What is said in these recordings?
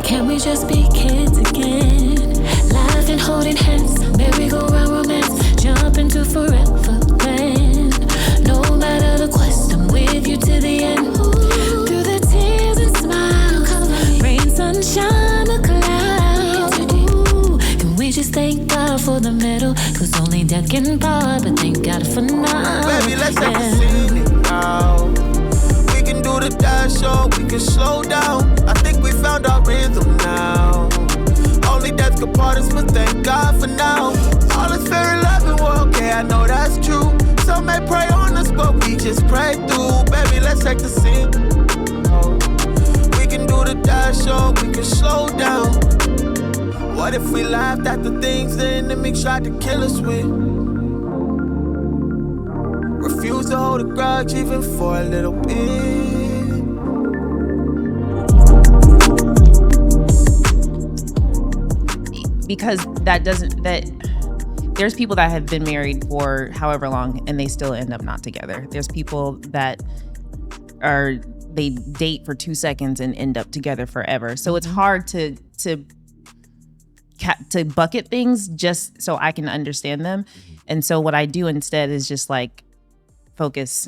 Can we just be kids again? Laughing, holding hands, merry-go-round romance, jump into forever land. No matter the quest, I'm with you to the end. Through the tears and smiles, rain, sunshine, or clouds. Can we just thank God for the middle? Cause only death can part, but thank God for now. Baby, let's have a scene it now. We can do the dash show, we can slow down. I think we found our rhythm now. Only death could part us, but thank God for now. All is fair in love and war, okay, I know that's true. Some may pray on us, but we just pray through. Baby, let's take the scene. We can do the dash show, we can slow down. What if we laughed at the things the enemy tried to kill us with? Refuse to hold a grudge even for a little bit. Because there's people that have been married for however long and they still end up not together. There's people that they date for 2 seconds and end up together forever. So it's hard to bucket things just so I can understand them. And so what I do instead is just like focus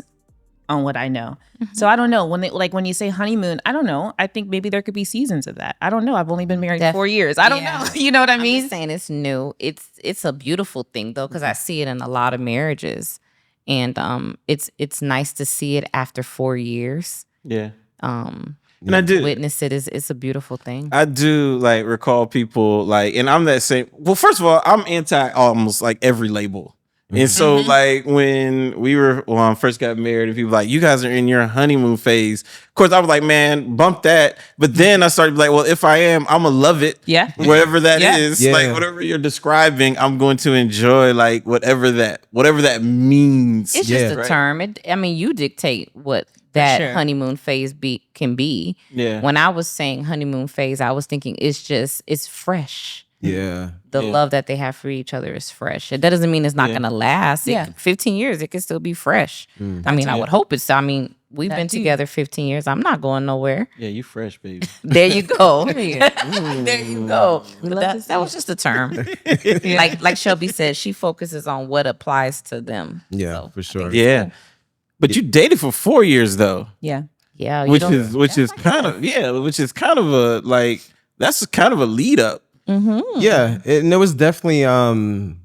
on what I know. So I don't know when you say honeymoon, I don't know. I think maybe there could be seasons of that. I don't know. I've only been married 4 years. I don't know. You know what I mean? I'm just saying it's new. It's a beautiful thing though, because I see it in a lot of marriages, and it's nice to see it after 4 years. Yeah. And I do witness it. It's a beautiful thing. I do like recall people like, and I'm that same. Well, first of all, I'm anti almost like every label. And so like when I first got married and people were like, you guys are in your honeymoon phase. Of course, I was like, man, bump that. But then I started like, well, if I am, I'm going to love it. Yeah. Whatever that is. Yeah. Like whatever you're describing, I'm going to enjoy like whatever that means. It's just a term. You dictate what that honeymoon phase can be. Yeah. When I was saying honeymoon phase, I was thinking it's fresh. Yeah. The love that they have for each other is fresh. That doesn't mean it's not going to last. 15 years, it can still be fresh. I would hope it's. We've been together 15 years. I'm not going nowhere. Yeah, you fresh, baby. There you go. There you go. But that was just a term. Like Shelby said, she focuses on what applies to them. Yeah, for sure. Yeah. Cool. But you dated for 4 years though. Yeah. Yeah. Which is kind of a like, that's kind of a lead up. Mm-hmm. Yeah, and there was definitely it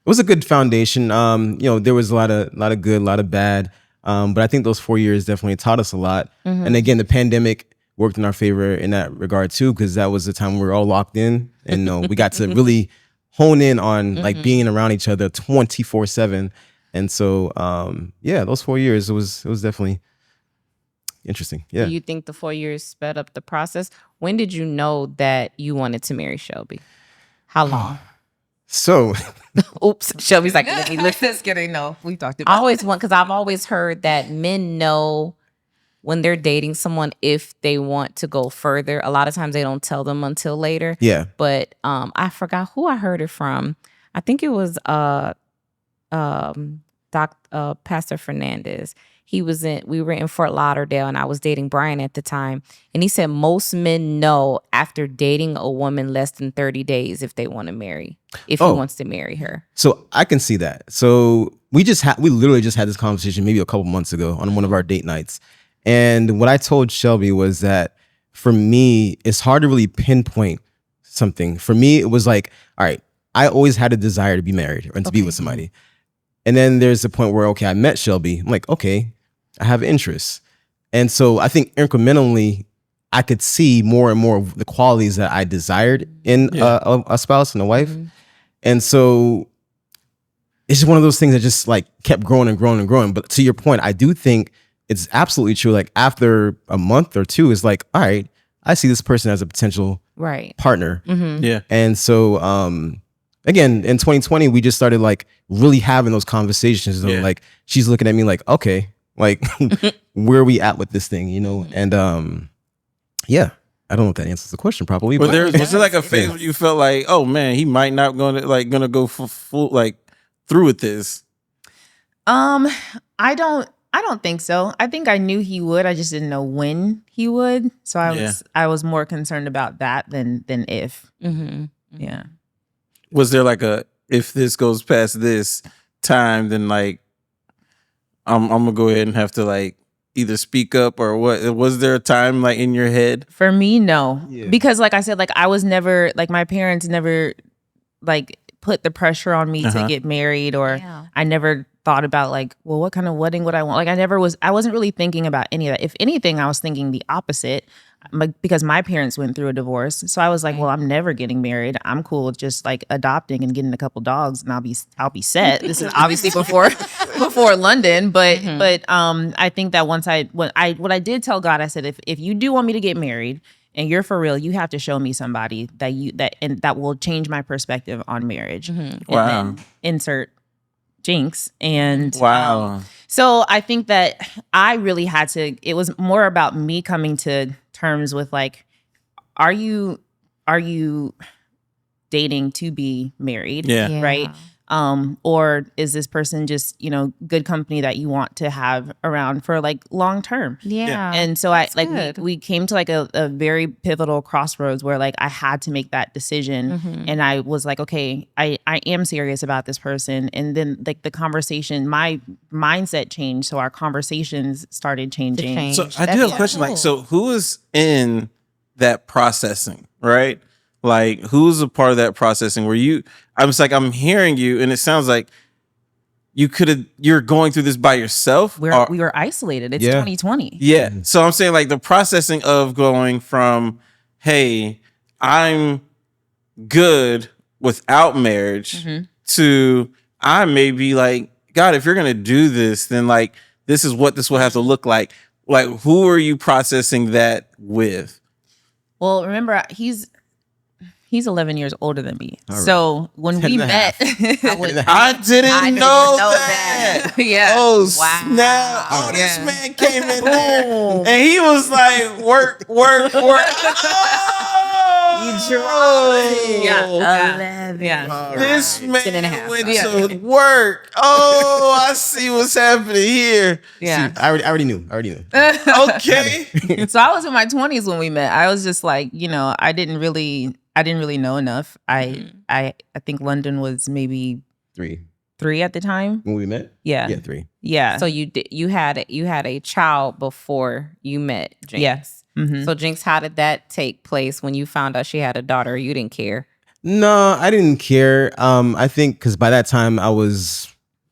was a good foundation. There was a lot of good, a lot of bad. But I think those 4 years definitely taught us a lot. Mm-hmm. And again, the pandemic worked in our favor in that regard too, because that was the time we were all locked in, and we got to really hone in on like being around each other 24/7. And so those 4 years it was definitely interesting. Yeah. Do you think the 4 years sped up the process? When did you know that you wanted to marry Shelby? How long? So, oops. Shelby's like, let's get it. No, we talked about. Because I've always heard that men know when they're dating someone if they want to go further. A lot of times they don't tell them until later. Yeah. But I forgot who I heard it from. I think it was Pastor Fernandez. We were in Fort Lauderdale, and I was dating Brian at the time. And he said most men know after dating a woman less than 30 days if they want to marry, if he wants to marry her. So I can see that. So we literally just had this conversation maybe a couple months ago on one of our date nights. And what I told Shelby was that for me, it's hard to really pinpoint something. For me, it was like, all right, I always had a desire to be married and to be with somebody. And then there's a point where, okay, I met Shelby. I'm like, okay, I have interests. And so I think incrementally, I could see more and more of the qualities that I desired in a spouse and a wife. Mm-hmm. And so it's just one of those things that just like kept growing and growing and growing. But to your point, I do think it's absolutely true. Like after a month or two, it's like, all right, I see this person as a potential partner. Mm-hmm. Yeah. And so, again, in 2020, we just started like really having those conversations. Yeah. Like she's looking at me like, okay, like where are we at with this thing, And I don't know if that answers the question properly. But was there like a phase where you felt like, oh man, he might not gonna go full like through with this? I don't I don't think so. I think I knew he would. I just didn't know when he would. So I was more concerned about that than if. Mm-hmm. Yeah. Was there like a, if this goes past this time, then like I'm gonna go ahead and have to like either speak up or what? Was there a time like in your head? For me, no. Yeah. Because like I said, like I was never, like my parents never like put the pressure on me to get married, or Yeah. I never thought about like, well, what kind of wedding would I want? Like I wasn't really thinking about any of that. If anything, I was thinking the opposite, because my parents went through a divorce. So I was like, well, I'm never getting married. I'm cool with just like adopting and getting a couple dogs, and I'll be set. This is obviously before London, but I think that what I did tell God, I said, if you do want me to get married and you're for real, you have to show me somebody that will change my perspective on marriage. And Wow. then insert Jinx. And Wow. so I think that I really had to, it was more about me coming to terms with like, are you dating to be married? Yeah. Right. Or is this person just, good company that you want to have around for like long term? Yeah. And so good. we came to like a very pivotal crossroads where like I had to make that decision. And I was like, okay, I am serious about this person. And then like the conversation, my mindset changed. So our conversations started changing. change. So I do have a question. Like, so who is in that processing, right? Like, who's a part of that processing where I'm hearing you, and it sounds like you're going through this by yourself. We were isolated. It's Yeah. 2020. Yeah. So I'm saying like the processing of going from, hey, I'm good without marriage to I may be like, God, if you're going to do this, then like, this is what this will have to look like. Like, who are you processing that with? Well, remember, he's 11 years older than me. All right. So when 10 we and a met, I didn't know that. Yeah. Oh, Wow. snap. Oh, this Yeah. man came in there and he was like, work. Oh, Yeah. Yeah. This man 10 and a half. went to work. Oh, I see what's happening here. Yeah. I already knew. Okay. So I was in my 20s when we met. I was just like, I didn't really know enough. I think London was maybe 3 at the time. When we met? Yeah. Yeah, 3. Yeah. So you had a child before you met Jinx. Yes. Mhm. So Jinx, how did that take place when you found out she had a daughter? You didn't care. No, I didn't care. I think because by that time I was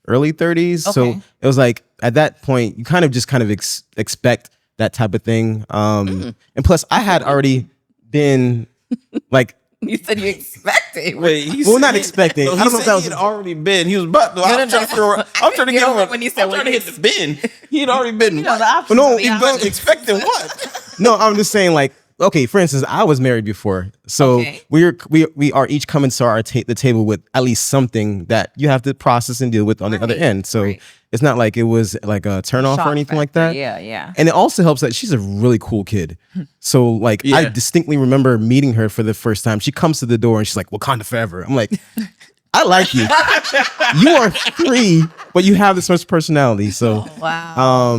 early 30s. So Okay. it was like at that point, you kind of expect that type of thing. And plus I had already been like, You said you expected. Wait, not expecting. No, I don't know if that was he'd already been. He was about to. I'm trying to get him. When you said I'm trying to get the bin. He'd already been. options no, of the he options. don't Expecting what? No, I'm just saying like, okay, for instance, I was married before. So Okay. we are each coming to the table with at least something that you have to process and deal with on the other end. So it's not like it was like a turn off Shock or anything like factor. that. Yeah. And it also helps that she's a really cool kid. So like I Yeah. distinctly remember meeting her for the first time. She comes to the door and she's like, Wakanda forever. I'm like, I like you. You are 3, but you have this much personality. So Wow.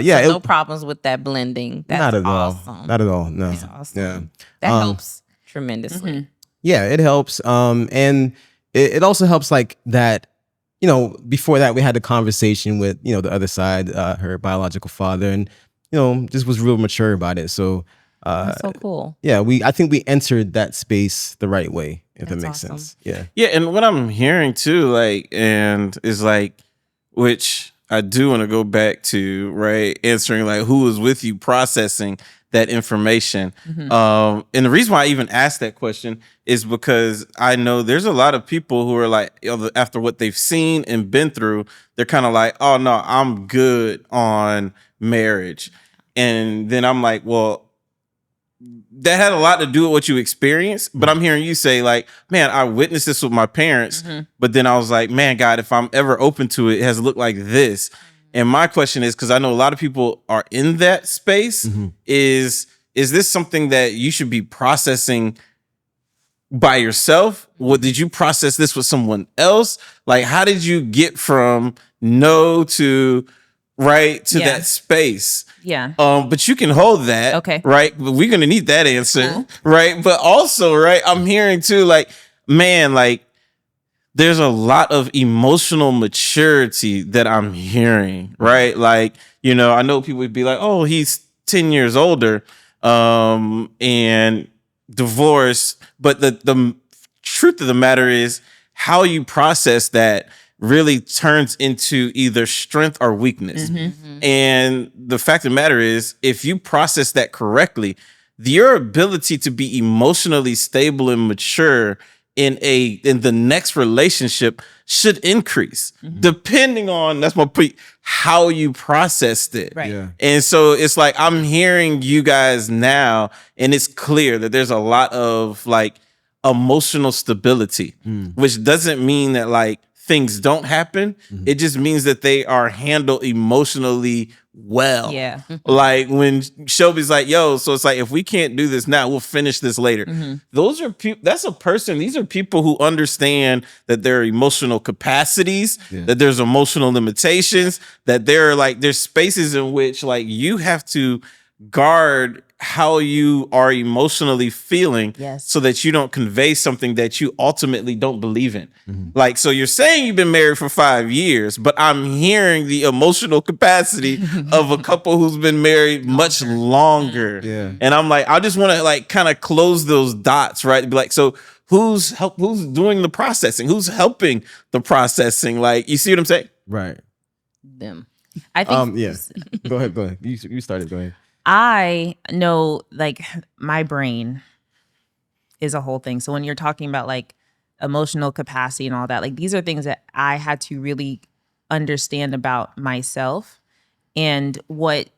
yeah, No problems with that blending. That's not at awesome. all. Not at all. No. awesome. Yeah. That helps tremendously. Yeah, it helps. And it also helps like that, before that we had a conversation with, the other side, her biological father, and, just was real mature about it. So, That's so cool. yeah, I think we entered that space the right way, if that That's makes awesome. sense. Yeah. Yeah, and what I'm hearing too, like, and is like, which I do want to go back to, right? Answering like who was with you processing that information. And the reason why I even asked that question is because I know there's a lot of people who are like, after what they've seen and been through, they're kind of like, oh no, I'm good on marriage. And then I'm like, well, that had a lot to do with what you experienced, but I'm hearing you say like, man, I witnessed this with my parents, but then I was like, man, God, if I'm ever open to it, it has looked like this. And my question is, because I know a lot of people are in that space, is this something that you should be processing by yourself? What did you process this with someone else? Like, how did you get from no to right, to Yeah. that space. Yeah. But you can hold that. Okay. Right. But we're gonna need that answer. Cool. Right. But also, right, I'm hearing too, like, man, like there's a lot of emotional maturity that I'm hearing, right? Like, you know, I know people would be like, oh, he's 10 years older, and divorced. But the truth of the matter is how you process that really turns into either strength or weakness. And the fact of the matter is, if you process that correctly, your ability to be emotionally stable and mature in the next relationship should increase, depending on, that's my point, how you processed it. Right. Yeah. And so it's like I'm hearing you guys now, and it's clear that there's a lot of like emotional stability, which doesn't mean that like things don't happen. It just means that they are handled emotionally well. Yeah. Like when Shelby's like, yo, so it's like, if we can't do this now, we'll finish this later. Those are people, that's a person. These are people who understand that there are emotional capacities, that there's emotional limitations, that there are like, there's spaces in which like you have to guard how you are emotionally feeling, Yes. so that you don't convey something that you ultimately don't believe in. Like, so you're saying you've been married for 5 years, but I'm hearing the emotional capacity of a couple who's been married much longer. Yeah. And I'm like, I just want to like kind of close those dots, right? Be like, so who's doing the processing? Who's helping the processing? Like, you see what I'm saying? Right. Them. I think Yeah. Go ahead. You started. Go ahead. I know, like, my brain is a whole thing. So when you're talking about like emotional capacity and all that, like these are things that I had to really understand about myself. And what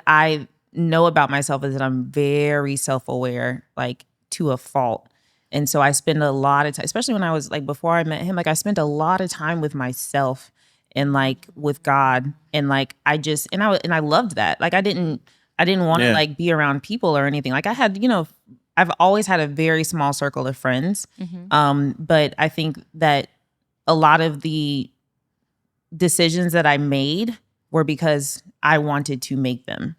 I know about myself is that I'm very self-aware, like to a fault. And so I spend a lot of time, especially when I was like, before I met him, like I spent a lot of time with myself and like with God. And like, I loved that. Like I didn't want to like be around people or anything. Like I had, you know, I've always had a very small circle of friends. But I think that a lot of the decisions that I made were because I wanted to make them.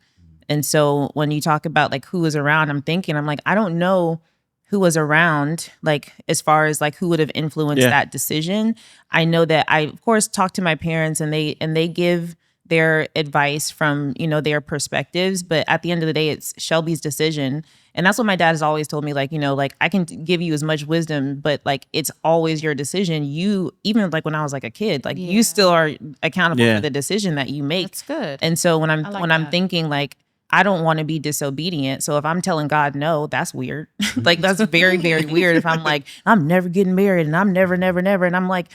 And so when you talk about like who was around, I'm like, I don't know who was around, like as far as like who would have influenced that decision. I know that I, of course, talk to my parents and they give their advice from, you know, their perspectives. But at the end of the day, it's Shelby's decision. And that's what my dad has always told me, like, you know, like I can give you as much wisdom, but like it's always your decision. You, even like when I was like a kid, like you still are accountable for the decision that you make. That's good. And so when I'm that. thinking like, I don't want to be disobedient. So if I'm telling God no, that's weird. Like that's very, very weird. If I'm like, I'm never getting married and I'm never. And I'm like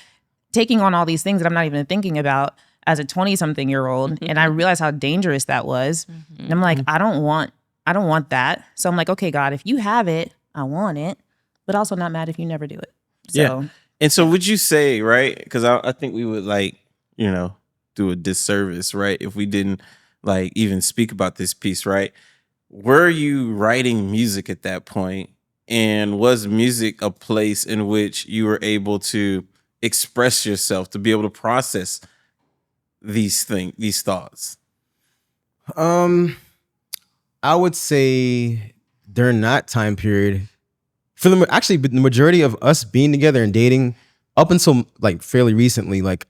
taking on all these things that I'm not even thinking about as a 20-something-year-old. And I realized how dangerous that was. And I'm like, I don't want that. So I'm like, okay, God, if you have it, I want it, but also not mad if you never do it. So, Yeah. And so would you say, right? Because I think we would like, you know, do a disservice, right? If we didn't like even speak about this piece, right? Were you writing music at that point? And was music a place in which you were able to express yourself, to be able to process these thoughts? I would say during that time period, for the majority of us being together and dating up until like fairly recently, like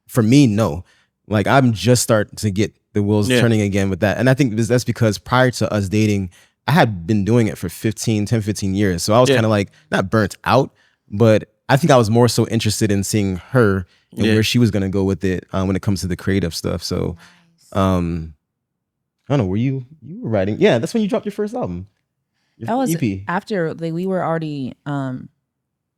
for me, no. Like I'm just starting to get the wheels turning again with that. And I think that's because prior to us dating, I had been doing it for 10, 15 years. So I was kind of like not burnt out, but I think I was more so interested in seeing her and where she was going to go with it when it comes to the creative stuff. So I don't know, were you were writing? Yeah, that's when you dropped your first album. that was EP. after like we were already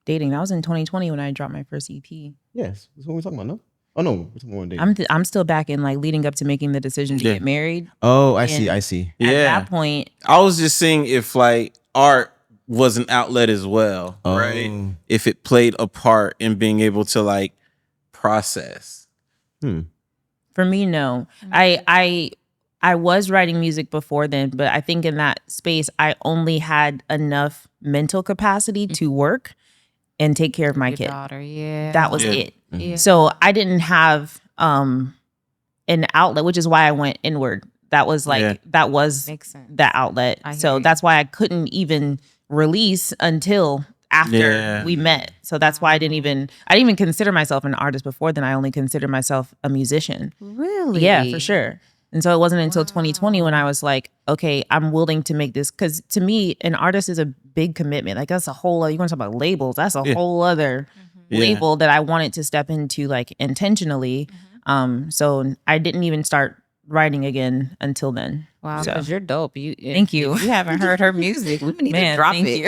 dating. That was in 2020 when I dropped my first EP. Yes, that's what we're talking about, no? Oh no, we're talking about dating. I'm still back in like leading up to making the decision to get married. Oh, I And see. At that point, I was just seeing if like art was an outlet as well, right? If it played a part in being able to like process. for me, no. I was writing music before then, but I think in that space, I only had enough mental capacity to work and take care of my Your kid. daughter, yeah. That was Yeah. it. Yeah. So I didn't have an outlet, which is why I went inward. That was like Yeah. that was Makes sense. that outlet. I hear So you. that's why I couldn't even release until after Yeah. we met. So that's why I didn't even consider myself an artist before then. I only considered myself a musician. Really? Yeah, for sure. And so it wasn't until 2020 when I was like, okay, I'm willing to make this, because to me, an artist is a big commitment. Like that's a whole other, you want to talk about labels, that's a whole other Yeah. label that I wanted to step into like intentionally. So I didn't even start writing again until then. Wow, So- because you're dope. You Thank you. If you haven't heard her music, we need to Man, drop thank it. you.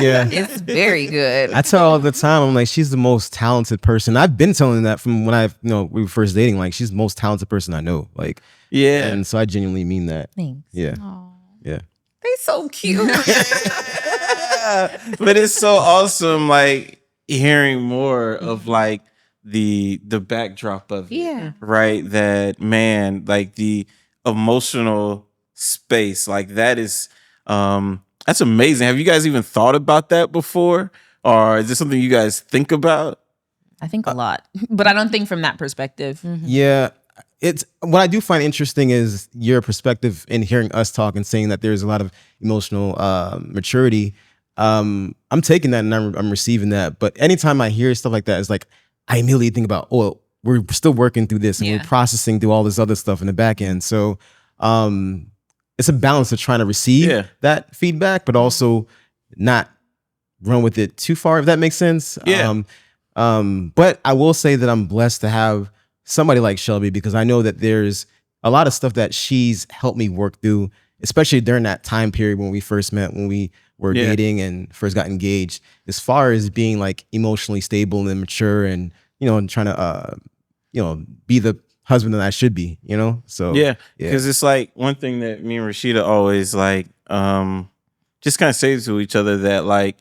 Yeah. It's very good. I tell her all the time, I'm like, she's the most talented person. I've been telling that from when we were first dating. Like, she's the most talented person I know. Like, Yeah. and so I genuinely mean that. Thanks. Yeah, yeah. They so cute. But it's so awesome, like hearing more of like the backdrop of it. Yeah. Right. That, man, like the emotional space, like that is that's amazing. Have you guys even thought about that before? Or is this something you guys think about? I think a lot, but I don't think from that perspective. Yeah. It's what I do find interesting is your perspective in hearing us talk and saying that there's a lot of emotional maturity. I'm taking that and I'm receiving that. But anytime I hear stuff like that, it's like I immediately think about, oh, we're still working through this and Yeah. we're processing through all this other stuff in the back end. So it's a balance of trying to receive Yeah. that feedback, but also not run with it too far, if that makes sense. Yeah. But I will say that I'm blessed to have somebody like Shelby, because I know that there's a lot of stuff that she's helped me work through, especially during that time period when we first met, when we were Yeah. dating and first got engaged, as far as being like emotionally stable and mature and, and trying to, be the husband that I should be, So Yeah, because it's like one thing that me and Rashida always like just kind of say to each other, that like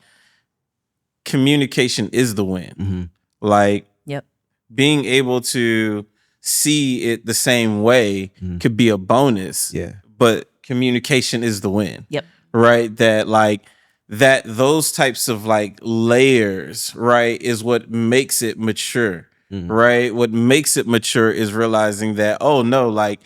communication is the win. Mhm. Like Yep. being able to see it the same way Mhm. could be a bonus, Yeah. but communication is the win. Yep. Right? That like that those types of like layers, right, is what makes it mature. Mhm. Right? What makes it mature is realizing that, oh no, like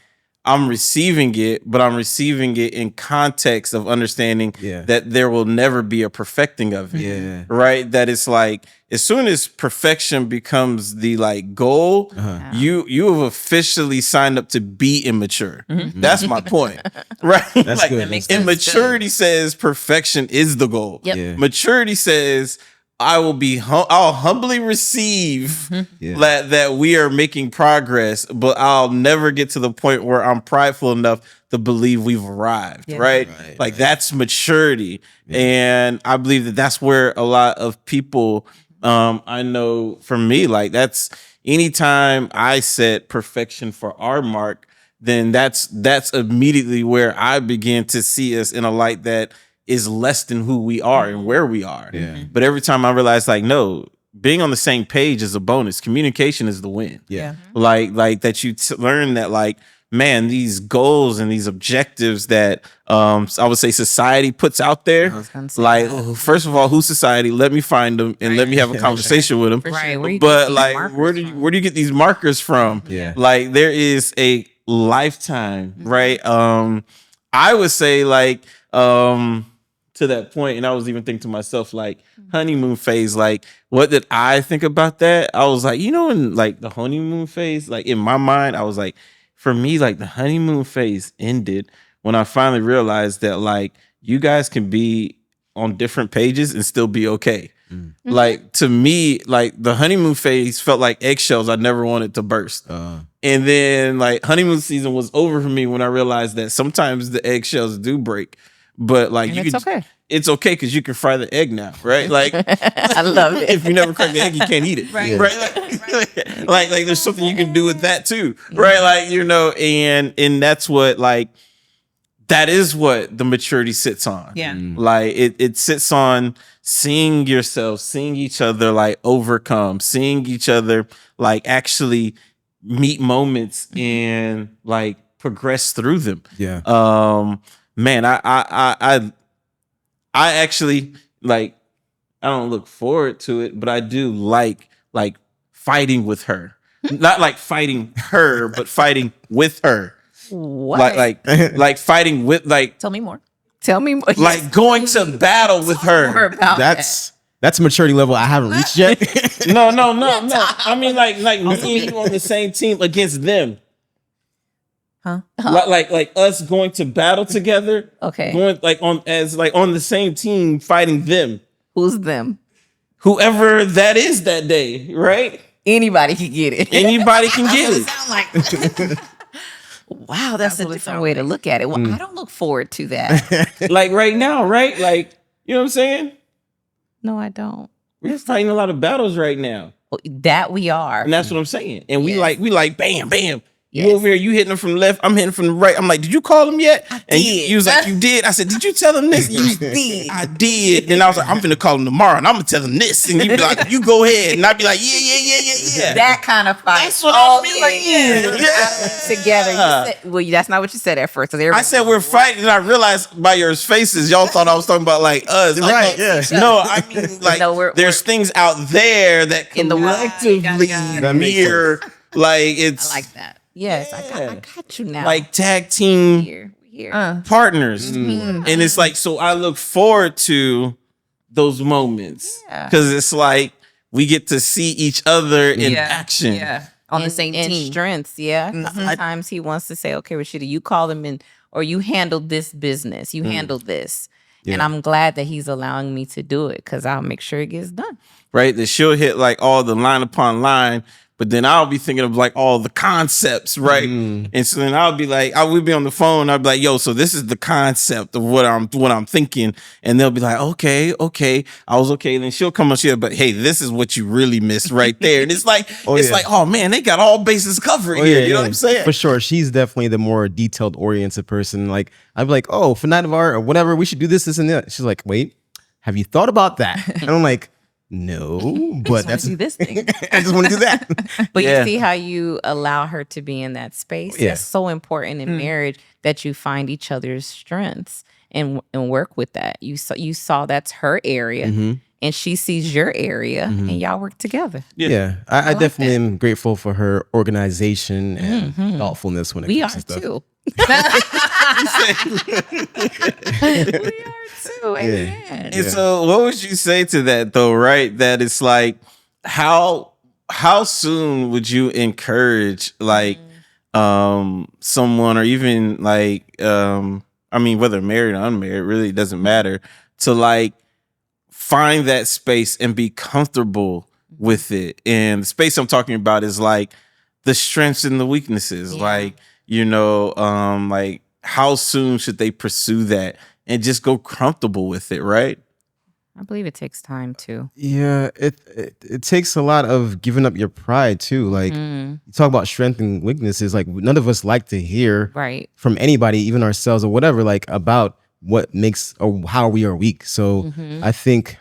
I'm receiving it, but I'm receiving it in context of understanding Yeah. that there will never be a perfecting of it. Yeah. Right? That it's like as soon as perfection becomes the like goal, Uh-huh. you have officially signed up to be immature. That's my point. Right? That's Like, good. That makes sense. immaturity says perfection is the goal. Yep. Yeah. Maturity says I'll humbly receive Yeah. that we are making progress, but I'll never get to the point where I'm prideful enough to believe we've arrived. Yeah. Right? Right, Like that's maturity. And I believe that that's where a lot of people, I know for me, like that's anytime I set perfection for our mark, then that's immediately where I begin to see us in a light that is less than who we are and where we are. Yeah. But every time I realize, like, no, being on the same page is a bonus. Communication is the win. Yeah. Like that you learn that, like, man, these goals and these objectives that I would say society puts out there, gonna say like, first of all, who's society? Let me find them and let me have a conversation with them. Right. Where you But get these like, markers where do you get these markers from? Yeah. Like, there is a lifetime, right? I would say, like, to that point, and I was even thinking to myself, like, honeymoon phase, like, what did I think about that? I was like, in like the honeymoon phase, like in my mind, I was like, for me, like the honeymoon phase ended when I finally realized that, like, you guys can be on different pages and still be okay. Like, to me, like the honeymoon phase felt like eggshells I never wanted to burst. And then like honeymoon season was over for me when I realized that sometimes the eggshells do break. But like And it's okay. It's okay because you can fry the egg now, right? Like I love it. if you never crack the egg, you can't eat it. Right. Right. Like there's something you can do with that too. Right. Like, and that's what, like, that is what the maturity sits on. Yeah. Like it sits on seeing yourself, seeing each other like overcome, seeing each other like actually meet moments and like progress through them. Yeah. Man, I actually, like, I don't look forward to it, but I do like fighting with her. Not like fighting her, but fighting with her. What? Like fighting with Tell me more. Tell me more. like going to battle with more her. about That's a maturity level I haven't reached yet. No. I mean like me and you on the same team against them. Huh? Like us going to battle together. Okay. Going on the same team fighting them. Who's them? Whoever that is that day, right? Anybody can get it. Anybody can get it. Sound like, wow, that's a different way to look at it. Well, I don't look forward to that. Like right now, right? Like, you know what I'm saying? No, I don't. We're fighting a lot of battles right now. That we are. And that's what I'm saying. And we Yes. like bam, bam. Yes. You over here, you hitting him from the left, I'm hitting from the right. I'm like, did you call him yet? And did. you was like, you did. I said, did you tell him this? You did. I did. And I was like, I'm finna call him tomorrow and I'm gonna tell him this. And you'd be like, you go ahead. And I'd be like, yeah. That kind of fight. That's what I mean. Like, yeah. Together. You said, well, that's not what you said at first. 'cause I everybody- said we're fighting, and I realized by your faces, y'all thought I was talking about like us. I'm Right, like, yeah. No, I mean like No, there's things out there that In the world. collectively That makes mirror, like it's I like that. Yes, I got you now. like tag team here. partners, and it's like so. I look forward to those moments Yeah. because it's like we get to see each other in Yeah. action. Yeah. On the same and team. strengths, yeah. Sometimes he wants to say, okay, Rashida, you call them in, or you handled this business, you handled this. And Yeah. I'm glad that he's allowing me to do it because I'll make sure it gets done. Right, that she'll hit like all the line upon line, but then I'll be thinking of like all the concepts, right? And so then I'll be like, I would be on the phone. I'll be like, yo, so this is the concept of what I'm thinking, and they'll be like, okay, I was okay. Then she'll come on, but hey, this is what you really missed right there, and it's like, oh man, they got all bases covered here. You know what I'm saying? For sure. She's definitely the more detailed oriented person. Like, I'd be like, oh, for Night of Art or whatever, we should do this and that. She's like, wait, have you thought about that? And I'm like, no, but that's do this thing. I just want to do that. But Yeah. you see how you allow her to be in that space? Yeah. That's so important in marriage that you find each other's strengths and work with that. You saw that's her area and she sees your area and y'all work together. Yeah. I definitely am grateful for her organization and thoughtfulness when it We comes are to stuff. too. We are too. Amen. And so, what would you say to that though? Right, that it's like how soon would you encourage like someone or even like I mean whether married or unmarried really doesn't matter to like find that space and be comfortable with it. And the space I'm talking about is like the strengths and the weaknesses, like like how soon should they pursue that and just go comfortable with it, right? I believe it takes time too. Yeah, it takes a lot of giving up your pride too. Like you talk about strength and weaknesses. Like none of us like to hear Right. from anybody, even ourselves or whatever, like about what makes or how we are weak. So I think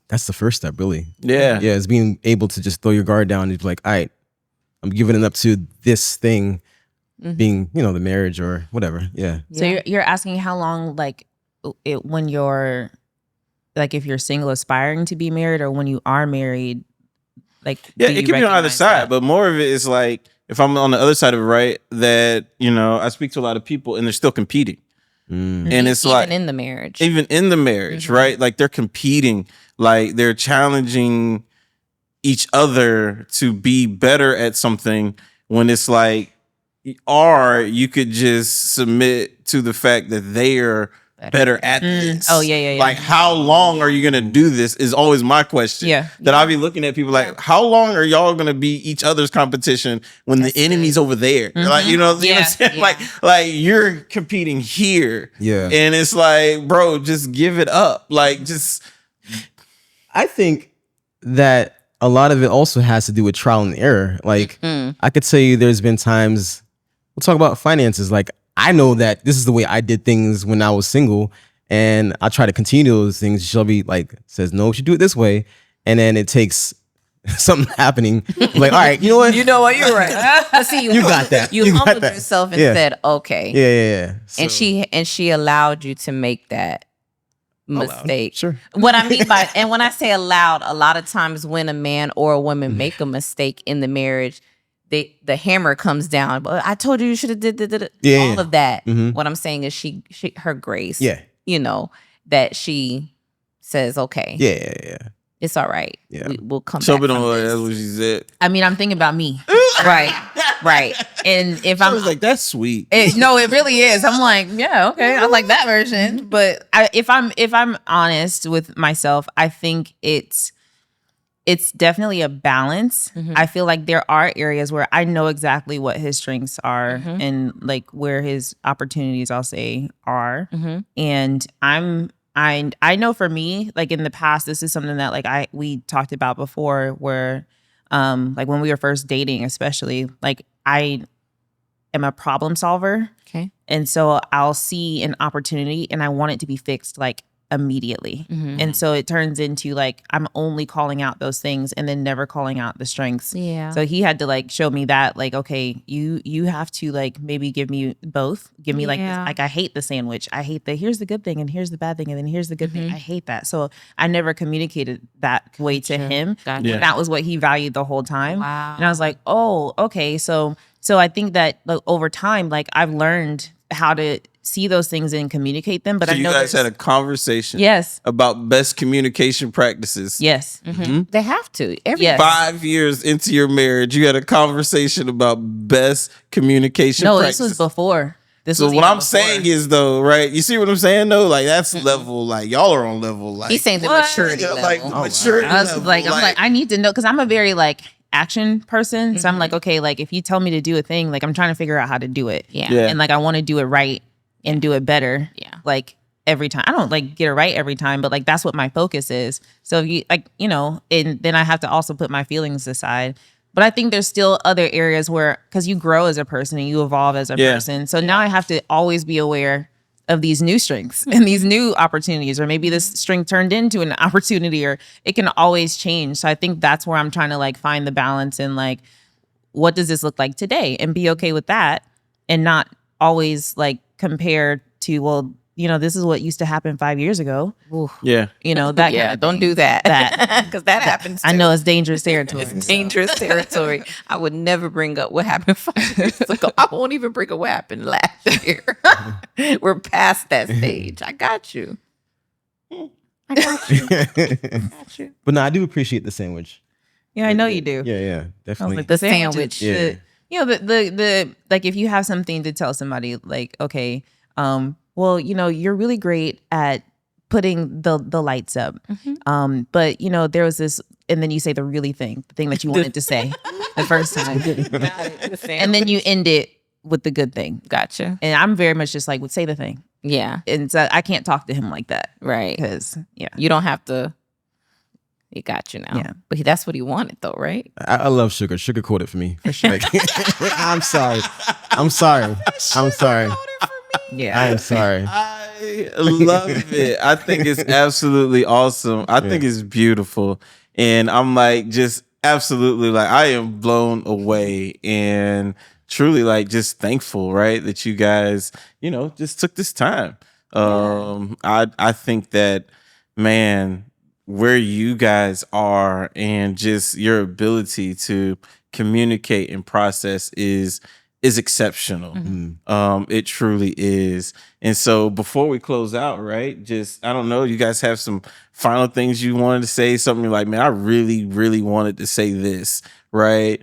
that's the first step, really. Yeah. Yeah, it's being able to just throw your guard down and be like, all right, I'm giving it up to this thing, being the marriage or whatever. Yeah. So you're asking how long, like, when you're, like, if you're single, aspiring to be married, or when you are married, like, Yeah, do it you can be on either recognize side, that? but more of it is like if I'm on the other side of it, right? That I speak to a lot of people and they're still competing, and it's Even like in the marriage. even in the marriage, right? Like they're competing, like they're challenging each other to be better at something. When it's like, or you could just submit to the fact that they are better at this. Oh, yeah. Like, how long are you gonna do this? Is always my question. Yeah. That I'll be looking at people like, how long are y'all gonna be each other's competition when the enemy's over there? Like, you know what I'm saying? Yeah. Like you're competing here. Yeah. And it's like, bro, just give it up. Like, just I think that a lot of it also has to do with trial and error. Like I could tell you there's been times, we'll talk about finances. Like I know that this is the way I did things when I was single, and I try to continue those things. Shelby like says, no, we should do it this way. And then it takes something happening. I'm like, all right, you know what? You know what? You're right. See, You got that. You You got humbled that. yourself and Yeah. said, okay. Yeah. And So- she allowed you to make that mistake. Sure. What I mean by, and when I say allowed, a lot of times when a man or a woman make a mistake in the marriage, the hammer comes down. But I told you should have did Yeah, all yeah. of that. Mhm. What I'm saying is she her grace. Yeah. You know, that she says, okay, Yeah. it's all right. Yeah. We'll come Shelby back don't from like this. that's what she said. I mean, I'm thinking about me. right. And if I I'm was like, that's sweet. no, it really is. I'm like, yeah, okay, I like that version. But if I'm honest with myself, I think it's definitely a balance. I feel like there are areas where I know exactly what his strengths are and like where his opportunities, I'll say, are. And I know for me, like in the past, this is something that like we talked about before, where like when we were first dating, especially, like I am a problem solver. Okay. And so I'll see an opportunity and I want it to be fixed like immediately. And so it turns into like I'm only calling out those things and then never calling out the strengths. Yeah. So he had to like show me that like, okay, you have to like maybe give me both. Give me like this, Yeah. like I hate the sandwich. I hate the here's the good thing and here's the bad thing and then here's the good thing. I hate that. So I never communicated that way to him. Gotcha. Yeah. That was what he valued the whole time. Wow. And I was like, oh, okay. So I think that like over time, like I've learned how to see those things and communicate them. But So I you know guys there's- had a conversation yes, about best communication practices. yes, They have to. yes. 5 years into your marriage, you had a conversation about best communication No, practices. this was before. This So was what even I'm before. saying is though, right? You see what I'm saying though? Like that's level, like y'all are on level like He's saying the What? maturity yeah, level. like maturity I was level, like, I'm like, I need to know because I'm a very like action person. So I'm like, okay, like if you tell me to do a thing, like I'm trying to figure out how to do it. Yeah. Yeah. And like I want to do it right and do it better. Yeah. Like every time. I don't like get it right every time, but like that's what my focus is. So if you like, you know, and then I have to also put my feelings aside. But I think there's still other areas where because you grow as a person and you evolve as a Yeah. person. So now I have to always be aware of these new strengths and these new opportunities, or maybe this strength turned into an opportunity, or it can always change. So I think that's where I'm trying to like find the balance in like, what does this look like today, and be okay with that, and not always like compare to, well, you know, this is what used to happen 5 years ago. yeah. You know, that Yeah, kind of don't thing. do that. That. Because that happens I too. know it's dangerous territory. It's dangerous territory. I would never bring up what happened 5 years ago. I won't even bring up what happened last year. We're past that stage. I got you. I got you. Got you. But no, I do appreciate the sandwich. Yeah, I know you do. Yeah, definitely. Like The sandwich. is Yeah. you know, the like if you have something to tell somebody, like, okay, well, you know, you're really great at putting the lights up. But you know, there was this, and then you say the thing that you wanted to say the first time. And then you end it with the good thing. Gotcha. And I'm very much just like, would say the thing. Yeah. And so I can't talk to him like that. Right. Because yeah. You don't have to. He got you now. Yeah. But that's what he wanted, though, right? I love sugar. Sugar coated for me. For sure. I'm sorry. I'm sorry. I'm sorry. Yeah. I am sorry. I love it. I think it's absolutely awesome. I think it's beautiful. And I'm like, just absolutely like, I am blown away and truly like just thankful, right? That you guys, you know, just took this time. I think that, man, where you guys are and just your ability to communicate and process is exceptional. It truly is. And so before we close out, right, just, I don't know, you guys have some final things you wanted to say, something like, man, I really, really wanted to say this, right?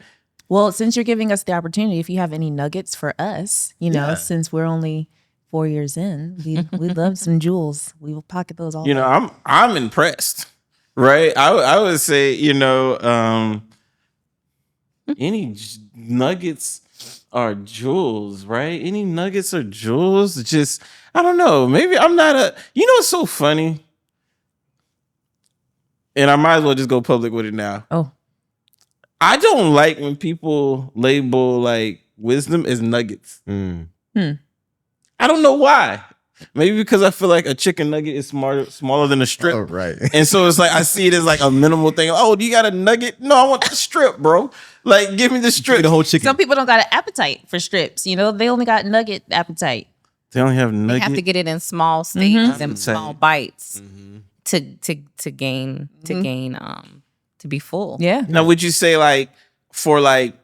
Well, since you're giving us the opportunity, if you have any nuggets for us, you know, Yeah. since we're only 4 years in, we love some jewels. We will pocket those all. You know, I'm impressed, right? I would say, you know, any nuggets are jewels, right? Any nuggets are jewels. Just, I don't know. Maybe I'm not you know, it's so funny. And I might as well just go public with it now. Oh, I don't like when people label like wisdom as nuggets. Mm. I don't know why. Maybe because I feel like a chicken nugget is smaller than a strip. Oh, right. And so it's like I see it as like a minimal thing. Oh, do you got a nugget? No, I want the strip, bro. Like, give me the strip. The whole chicken. some people don't got an appetite for strips. You know, they only got nugget appetite. They only have They nugget. have to get it in small stages and Say- small bites to gain to be full. Yeah. Now, would you say like for like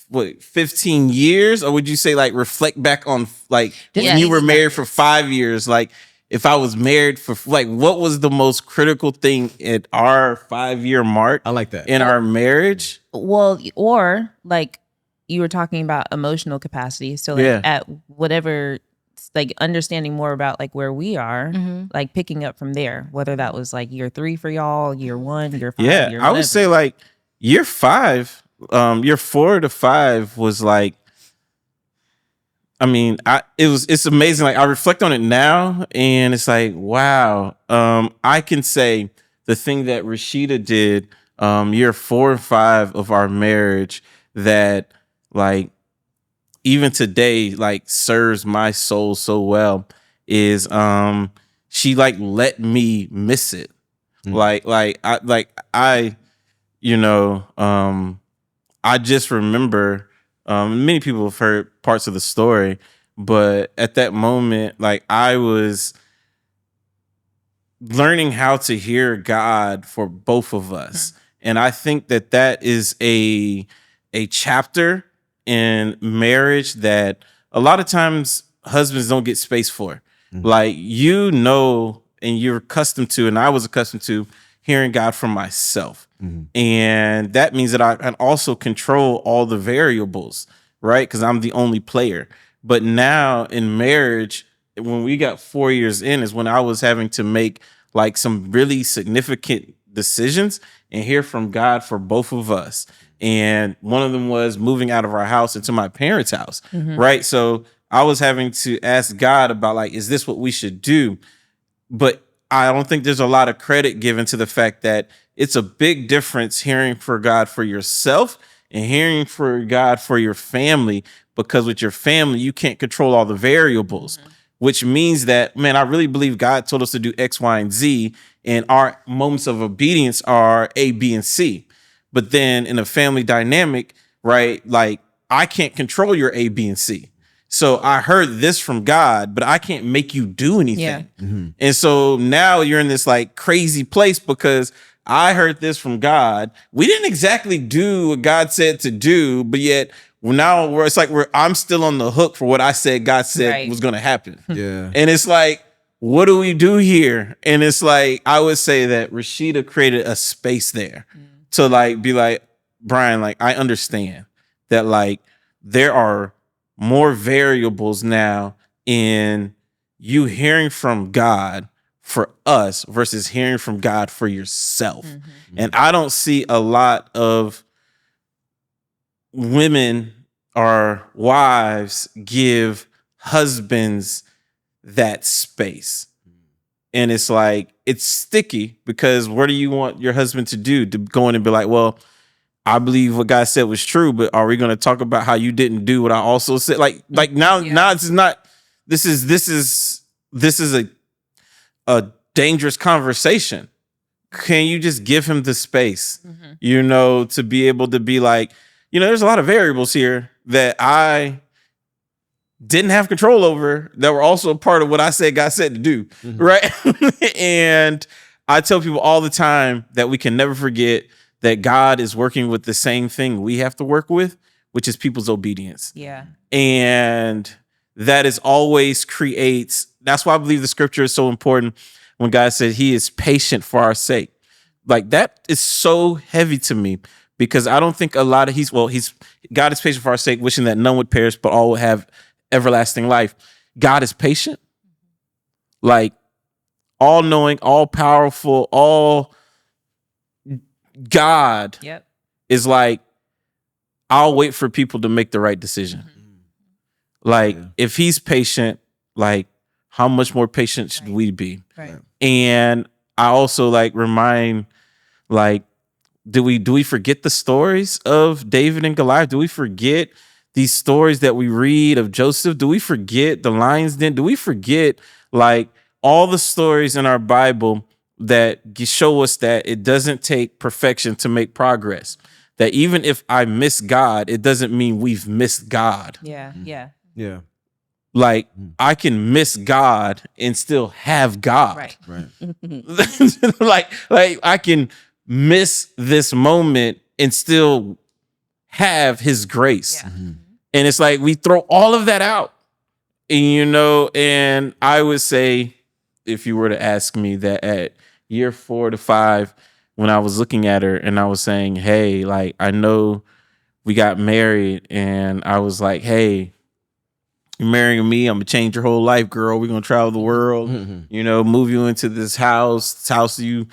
what 15 years, or would you say like reflect back on like when Yes. you were married for 5 years? Like if I was married for like what was the most critical thing at our 5-year mark I like that. in our marriage? Well, or like you were talking about emotional capacity. So like Yeah. at whatever, like understanding more about like where we are, like picking up from there, whether that was like year 3 for y'all, year 1, year 5, Yeah, year I would whatever. say like year 5, year 4 to 5 was like, I mean, it's amazing. Like I reflect on it now and it's like, wow. I can say the thing that Rashida did year 4 and 5 of our marriage that like even today like serves my soul so well is she like let me miss it. I you know, I just remember many people have heard parts of the story, but at that moment, like I was learning how to hear God for both of us. And I think that that is a chapter in marriage that a lot of times husbands don't get space for. Like, you know, and you're accustomed to, and I was accustomed to hearing God from myself. And that means that I can also control all the variables, right? Because I'm the only player. But now in marriage, when we got 4 years in, is when I was having to make like some really significant decisions and hear from God for both of us. And one of them was moving out of our house into my parents' house, right? So I was having to ask God about like, is this what we should do? But I don't think there's a lot of credit given to the fact that it's a big difference hearing for God for yourself and hearing for God for your family, because with your family, you can't control all the variables, which means that, man, I really believe God told us to do X, Y, and Z, and our moments of obedience are A, B, and C. But then in a family dynamic, right, like I can't control your A, B, and C. So I heard this from God, but I can't make you do anything. And so now you're in this like crazy place because I heard this from God. We didn't exactly do what God said to do, but yet it's like I'm still on the hook for what I said God said was going to happen. Yeah. And it's like, what do we do here? And it's like, I would say that Rashida created a space there to like be like, Brian, like I understand that like there are more variables now in you hearing from God for us versus hearing from God for yourself. And I don't see a lot of women or wives give husbands that space. And it's like, it's sticky because what do you want your husband to do? To go in and be like, well, I believe what God said was true, but are we going to talk about how you didn't do what I also said? Like now this is not, this is a dangerous conversation. Can you just give him the space, you know, to be able to be like, you know, there's a lot of variables here that I didn't have control over that were also a part of what I said God said to do, right? And I tell people all the time that we can never forget that God is working with the same thing we have to work with, which is people's obedience. Yeah. And that is always creates, that's why I believe the scripture is so important when God said he is patient for our sake. Like that is so heavy to me because I don't think a lot of God is patient for our sake, wishing that none would perish, but all would have everlasting life. God is patient, like all knowing, all powerful, all God is like, I'll wait for people to make the right decision. Like if he's patient, like how much more patient should we be? Right. And I also like remind, like, do we forget the stories of David and Goliath? Do we forget these stories that we read of Joseph? Do we forget the lion's den? Do we forget like all the stories in our Bible that show us that it doesn't take perfection to make progress? That even if I miss God, it doesn't mean we've missed God. Yeah. Yeah. Yeah. like I can miss God and still have God. Right. Right. like I can miss this moment and still have his grace. Yeah. And it's like we throw all of that out. And I would say, if you were to ask me that at year 4 to 5, when I was looking at her and I was saying, hey, like, I know we got married, and I was like, hey, you're marrying me, I'm gonna change your whole life, girl. We're gonna travel the world, move you into this house you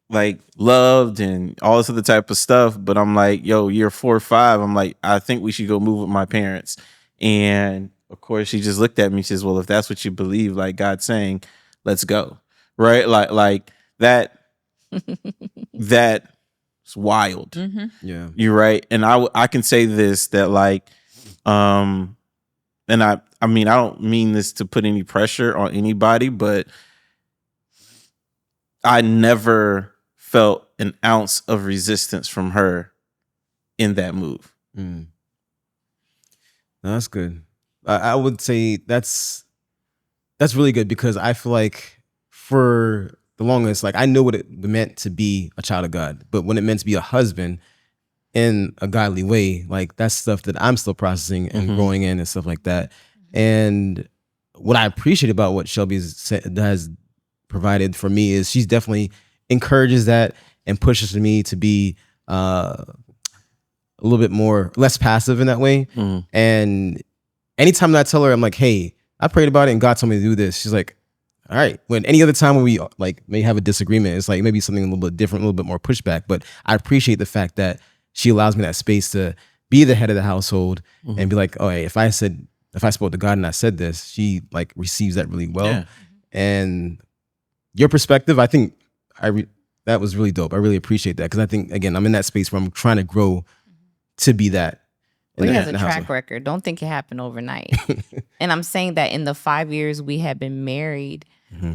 like loved and all this other type of stuff. But I'm like, yo, year 4 or 5, I'm like, I think we should go move with my parents. And of course, she just looked at me. She says, well, if that's what you believe, like God's saying, let's go. Right? Like that, that's wild. Yeah. You're right. And I can say this, that like, and I mean, I don't mean this to put any pressure on anybody, but I never felt an ounce of resistance from her in that move. No, that's good. I would say that's really good, because I feel like for the longest, like I know what it meant to be a child of God, but when it meant to be a husband in a godly way, like that's stuff that I'm still processing and growing in and stuff like that. And what I appreciate about what Shelby has provided for me is she's definitely encourages that and pushes me to be a little bit less passive in that way. And anytime that I tell her, I'm like, hey, I prayed about it and God told me to do this, she's like, all right. When any other time when we like may have a disagreement, it's like maybe something a little bit different, a little bit more pushback. But I appreciate the fact that she allows me that space to be the head of the household and be like, oh, hey, if I spoke to God and I said this, she like receives that really well. Yeah. And your perspective, I think that was really dope. I really appreciate that, because I think, again, I'm in that space where I'm trying to grow to be that. He has a track record. Don't think it happened overnight. And I'm saying that in the 5 years we had been married,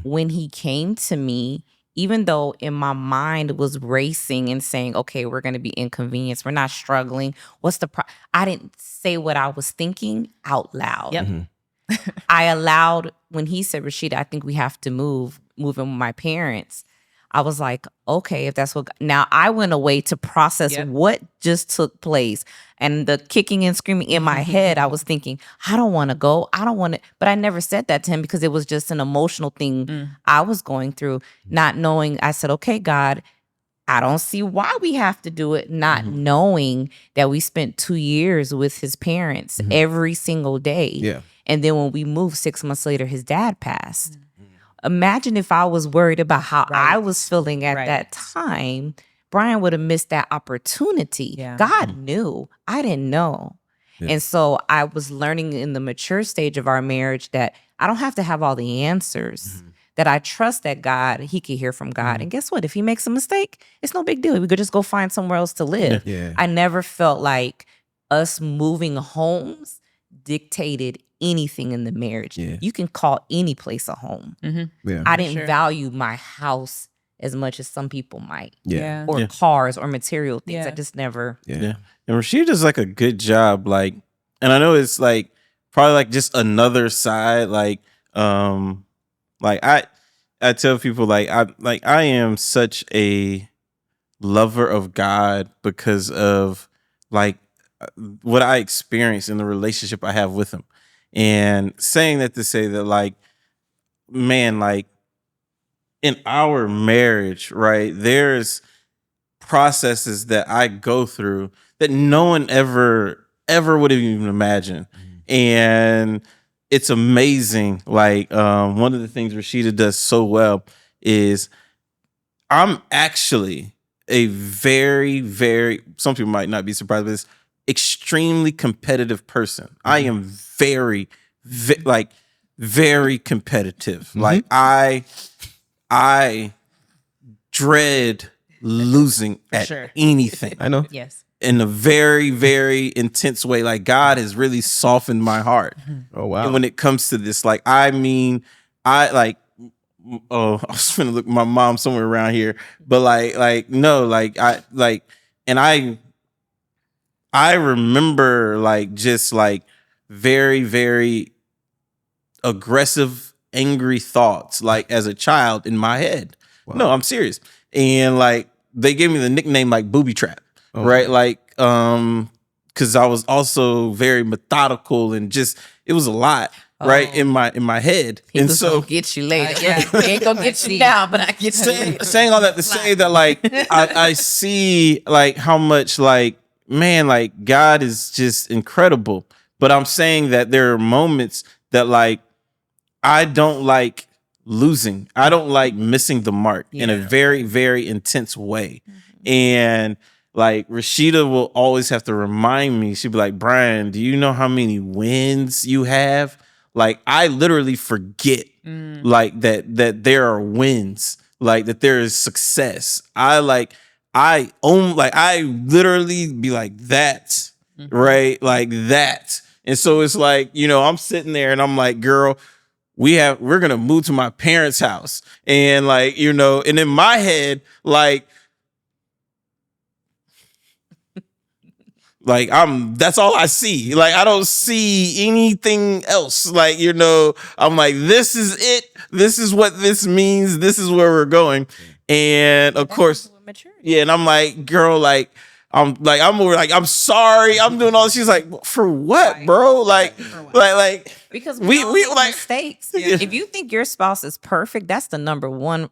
when he came to me, even though in my mind was racing and saying, okay, we're going to be inconvenienced, we're not struggling, what's the I didn't say what I was thinking out loud. Yep. I allowed, when he said, Rashida, I think we have to move in with my parents, I was like, okay, if that's what. Now I went away to process what just took place, and the kicking and screaming in my head. I was thinking, I don't want to go. I don't want to. But I never said that to him because it was just an emotional thing I was going through, not knowing. I said, okay, God, I don't see why we have to do it, not knowing that we spent 2 years with his parents every single day. Yeah. And then when we moved 6 months later, his dad passed. Imagine if I was worried about how I was feeling at that time. Brian would have missed that opportunity. Yeah. God knew. I didn't know. Yeah. And so I was learning in the mature stage of our marriage that I don't have to have all the answers. That I trust that God, he could hear from God. And guess what? If he makes a mistake, it's no big deal. We could just go find somewhere else to live. Yeah. I never felt like us moving homes dictated anything in the marriage. Yeah. You can call any place a home. Yeah. I didn't value my house as much as some people might. Yeah. Or cars or material things. Yeah. I just never. Yeah. And Rashida does like a good job. Like, and I know it's like probably like just another side. Like I tell people I am such a lover of God because of like what I experienced in the relationship I have with him. And saying that to say that, like, man, like in our marriage, right, there's processes that I go through that no one ever would have even imagined. And it's amazing. Like, one of the things Rashida does so well is I'm actually a very, very, some people might not be surprised by this, extremely competitive person. I am very competitive. Like I dread losing at anything. I know. Yes. In a very, very intense way. Like God has really softened my heart. Oh wow. And when it comes to this, like, I mean, I was gonna look my mom somewhere around here, but I remember like just like very, very aggressive, angry thoughts like as a child in my head. No, I'm serious. And like they gave me the nickname like Booby Trap, right? Like because I was also very methodical and just it was a lot, right, in my head. And and so get you later. He ain't gonna get you now, but I get you saying all that to say that like I see like how much like man like God is just incredible, but I'm saying that there are moments that like I don't like losing. I don't like missing the mark in a very, very intense way. And like Rashida will always have to remind me, she'd be like, Brian, do you know how many wins you have? Like I literally forget like that there are wins, like that there is success. I literally be like that, right? Like that. And so it's like, you know, I'm sitting there and I'm like, girl, we're gonna move to my parents' house. And like, you know, and in my head, like that's all I see. Like I don't see anything else. Like, you know, I'm like, this is it. This is what this means. This is where we're going. And of course, yeah, and I'm like, girl, I'm sorry, I'm doing all this. She's like, for what, bro? Like because we like mistakes. If you think your spouse is perfect, that's the number one,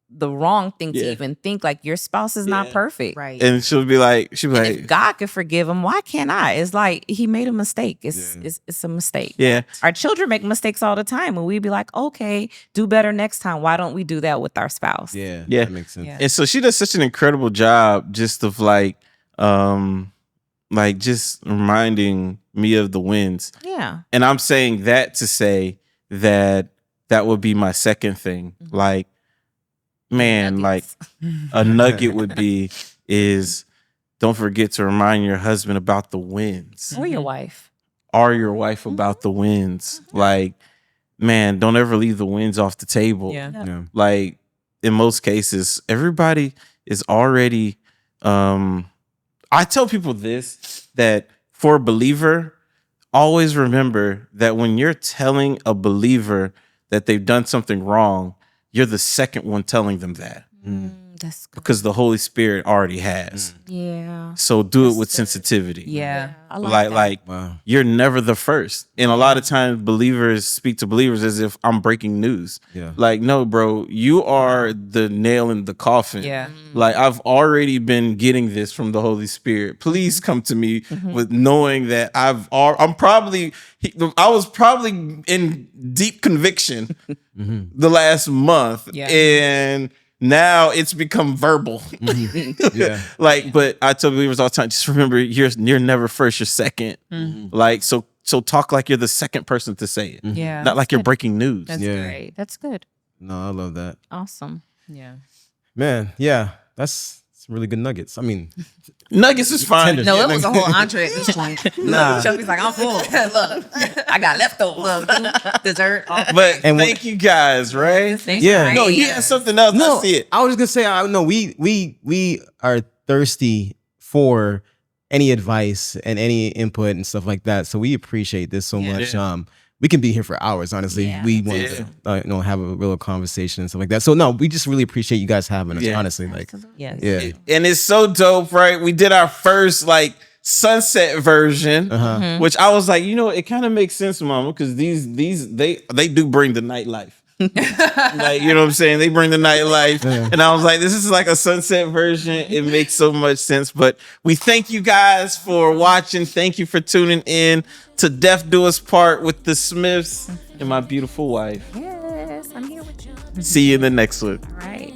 the wrong thing to even think. Like your spouse is not perfect, Right. and she'll be like, if God could forgive him, why can't I? It's like he made a mistake. It's a mistake. Yeah. Our children make mistakes all the time, and we'd be like, okay, do better next time. Why don't we do that with our spouse? Yeah. That makes sense. Yeah. And so she does such an incredible job just of like just reminding me of the wins. Yeah. And I'm saying that to say that would be my second thing. Like, man, like a nugget would be is don't forget to remind your husband about the wins. Or your wife. Or your wife about the wins. Like, man, don't ever leave the wins off the table. Yeah. Like in most cases, everybody is already I tell people this, that for a believer, always remember that when you're telling a believer that they've done something wrong, you're the second one telling them that. That's good. Because the Holy Spirit already has. Yeah. So do it with sensitivity. Yeah. I like that. Like Wow. you're never the first. And a lot of times believers speak to believers as if I'm breaking news. Yeah. Like, no, bro, you are the nail in the coffin. Yeah. Like I've already been getting this from the Holy Spirit. Please come to me with knowing that I was probably in deep conviction the last month. Yeah. And now it's become verbal. Yeah. Like, but I tell believers all the time, just remember you're never first, you're second. Like, so talk like you're the second person to say it. Yeah. Not like you're breaking news. That's Yeah. great. That's good. No, I love that. Awesome. Yeah. Man, yeah. That's some really good nuggets. I mean, Nuggets is fine. Tender. No, it was a whole entree at this point. Nah. Shelby's like, I'm full. Look, I got leftovers, dessert. All. But And thank you guys, right? Thanks Yeah. for No, raising you had something else. no, I see it. I was just gonna say, we are thirsty for any advice and any input and stuff like that. So we appreciate this so much. We can be here for hours, honestly. Yeah. We want to have a real conversation and stuff like that. So no, we just really appreciate you guys having us, Yeah. honestly. Like, Yes. yeah. And it's so dope, right? We did our first like sunset version, which I was like, you know, it kind of makes sense, Mama, because they do bring the nightlife. Like, you know what I'm saying? They bring the nightlife. And I was like, this is like a sunset version. It makes so much sense. But we thank you guys for watching. Thank you for tuning in to Death Do Us Part with the Smiths and my beautiful wife. Yes, I'm here with you. See you in the next one. All right.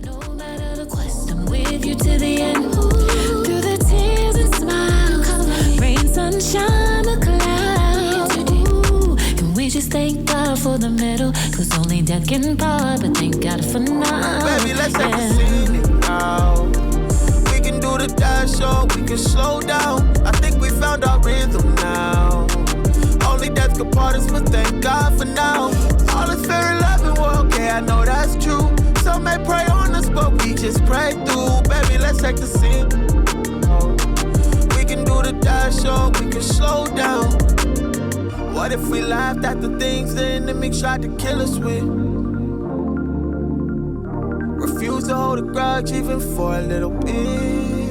No matter the quest, I'm with you to the end. Through the tears and smiles, rain, sunshine, the clouds. Ooh, can we just thank God for the middle? Cause only death can part, but thank God for now. Baby, let's take a scenic now. We can do the dash show, we can slow down. I think we found our rhythm now. Only death could part us, but thank God for now. All is fair in love and we're okay, I know that's true. Some may pray on us, but we just pray through. Baby, let's take the scene. We can do the dash show, we can slow down. What if we laughed at the things the enemy tried to kill us with? Refuse to hold a grudge even for a little bit.